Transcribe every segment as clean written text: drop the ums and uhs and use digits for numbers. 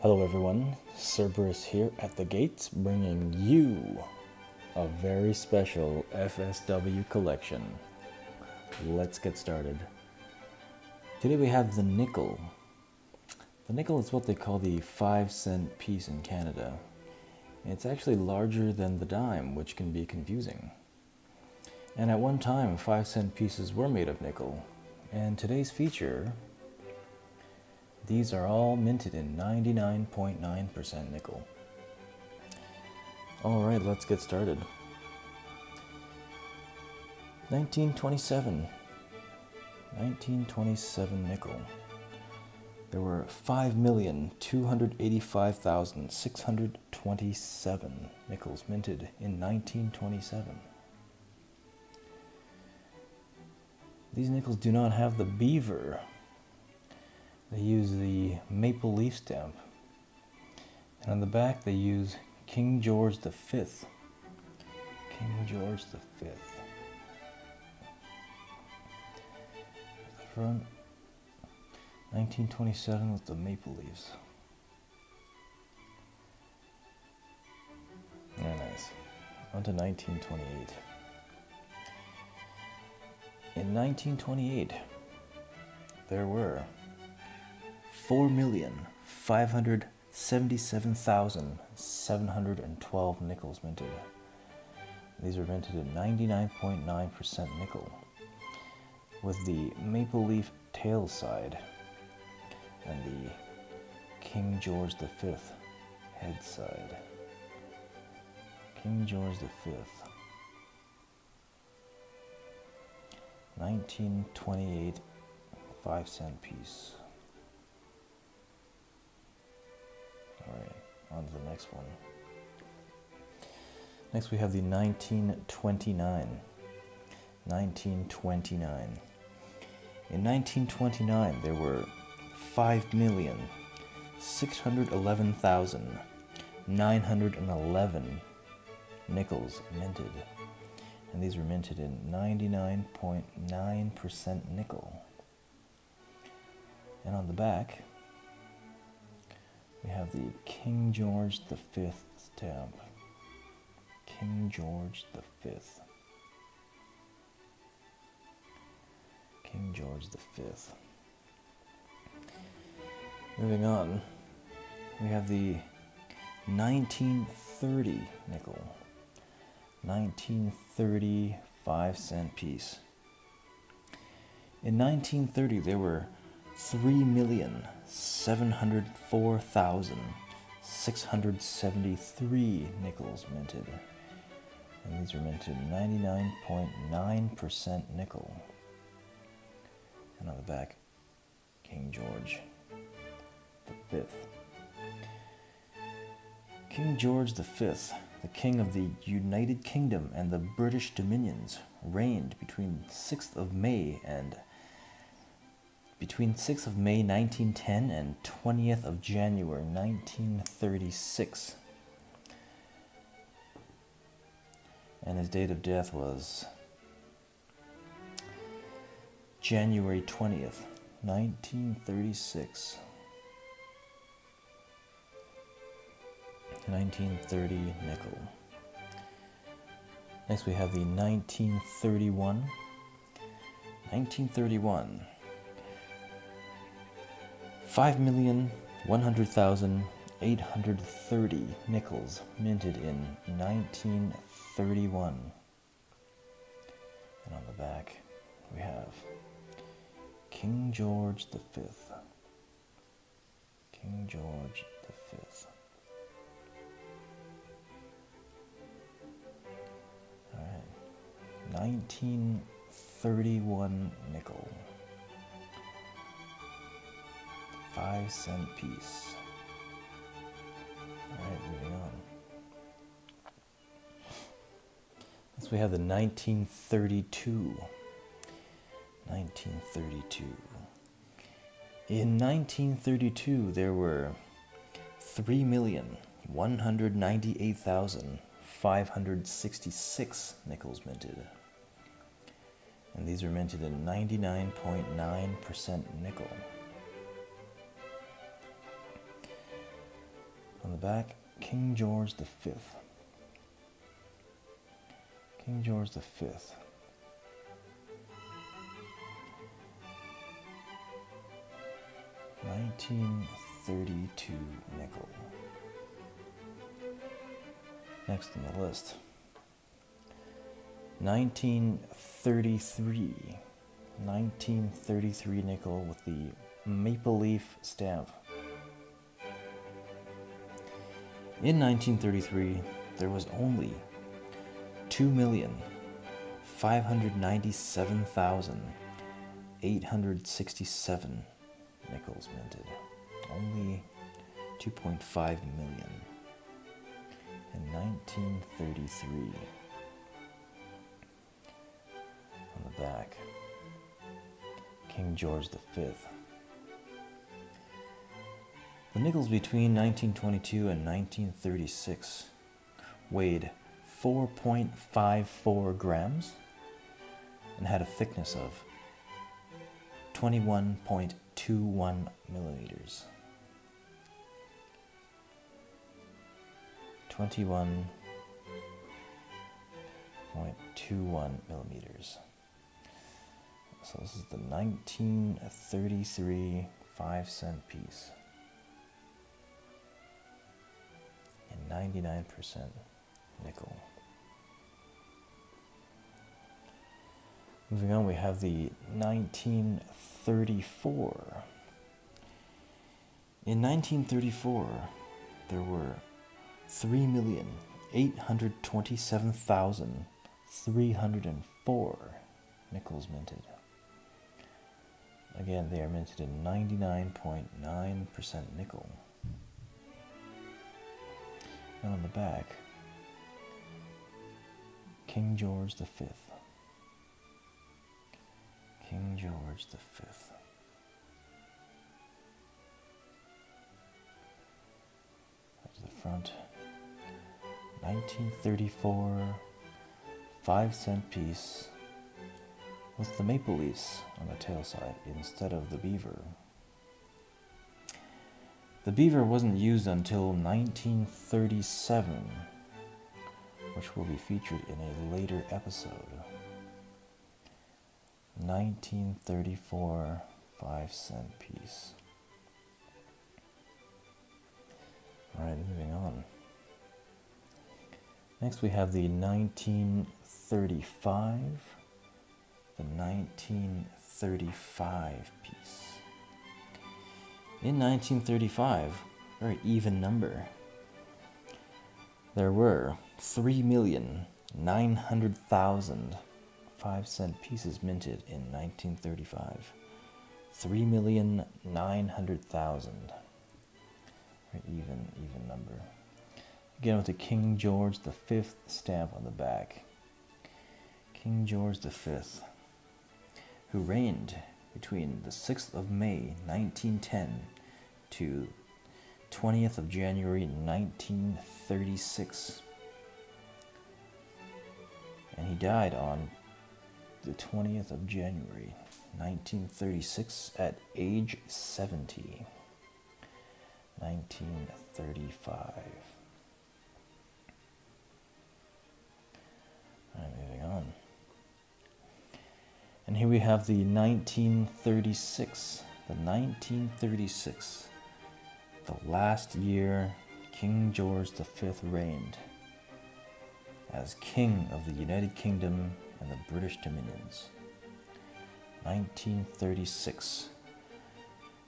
Hello everyone, Cerberus here at the gates, bringing you a very special FSW collection. Let's get started. Today we have the nickel. The nickel is what they call the 5-cent piece in Canada. It's actually larger than the dime, which can be confusing. And at one time, 5-cent pieces were made of nickel. And today's feature, these are all minted in 99.9% nickel. Alright, let's get started. 1927 nickel. There were 5,285,627 nickels minted in 1927. These nickels do not have the Beaver. They use the maple leaf stamp. And on the back they use King George V. King George V. The front, 1927 with the maple leaves. Very nice. On to 1928. In 1928, there were 4,577,712 nickels minted. These are minted in 99.9% nickel, with the maple leaf tail side and the King George V head side. King George V. 1928 5-cent piece. Alright, on to the next one. Next we have the 1929. 1929. In 1929 there were 5,611,911 nickels minted. And these were minted in 99.9% nickel. And on the back, we have the King George V stamp. King George V. King George V. Moving on, we have the 1930 nickel. 1930 5-cent piece. In 1930, there were 3,704,673 nickels minted. And these were minted 99.9% nickel. And on the back, King George V. King George V, the King of the United Kingdom and the British Dominions, reigned between 6th of May 1910 and 20th of January 1936. And his date of death was January 20th, 1936. 1930 nickel. Next we have the 1931. 1931. 5,100,830 nickels minted in 1931. And on the back we have King George V. King George V. Alright. 1931 nickel. 5-cent piece. Alright, moving on. Next we have the 1932. 1932. In 1932 there were 3,198,566 nickels minted. And these are minted in 99.9% nickel. On the back, King George the Fifth. King George the Fifth. $1932 nickel. Next on the list, 1933 nickel with the maple leaf stamp. In 1933, there was only 2,597,867 nickels minted. Only 2.5 million in 1933. On the back, King George V. The nickels between 1922 and 1936 weighed 4.54 grams and had a thickness of 21.21 millimeters. 21.21 millimeters. So this is the 1933 5-cent piece. And 99% nickel. Moving on, we have the 1934. In 1934, there were 3,827,304 nickels minted. Again, they are minted in 99.9% nickel. And on the back, King George V. King George V. Back to the front. 1934 5-cent piece with the maple leaves on the tail side instead of the beaver. The beaver wasn't used until 1937, which will be featured in a later episode. 1934 5-cent piece. Alright, moving on. Next we have the 1935. The 1935 piece. In 1935, very even number, there were 3,900,000 5-cent pieces minted in 1935. 3,900,000. Very even number. Again with the King George V stamp on the back. King George V, who reigned between the 6th of May 1910 to 20th of January 1936. And he died on the 20th of January 1936 at age 70. 1935. Alright, moving on. And here we have the 1936. The 1936. The last year King George V reigned as King of the United Kingdom and the British Dominions. 1936.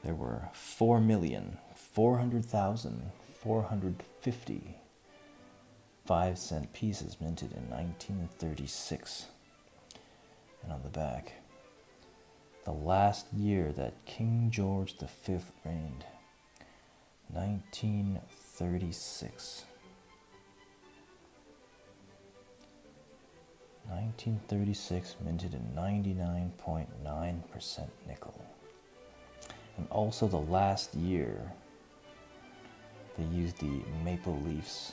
There were 4,400,450 5-cent pieces minted in 1936. And on the back, the last year that King George V reigned, 1936. 1936, minted in 99.9% nickel. And also the last year they used the maple leaves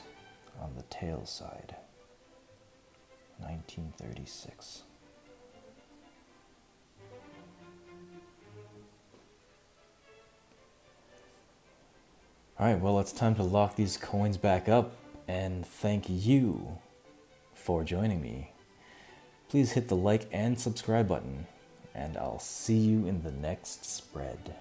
on the tail side. 1936. Alright, well, it's time to lock these coins back up, and thank you for joining me. Please hit the like and subscribe button, and I'll see you in the next spread.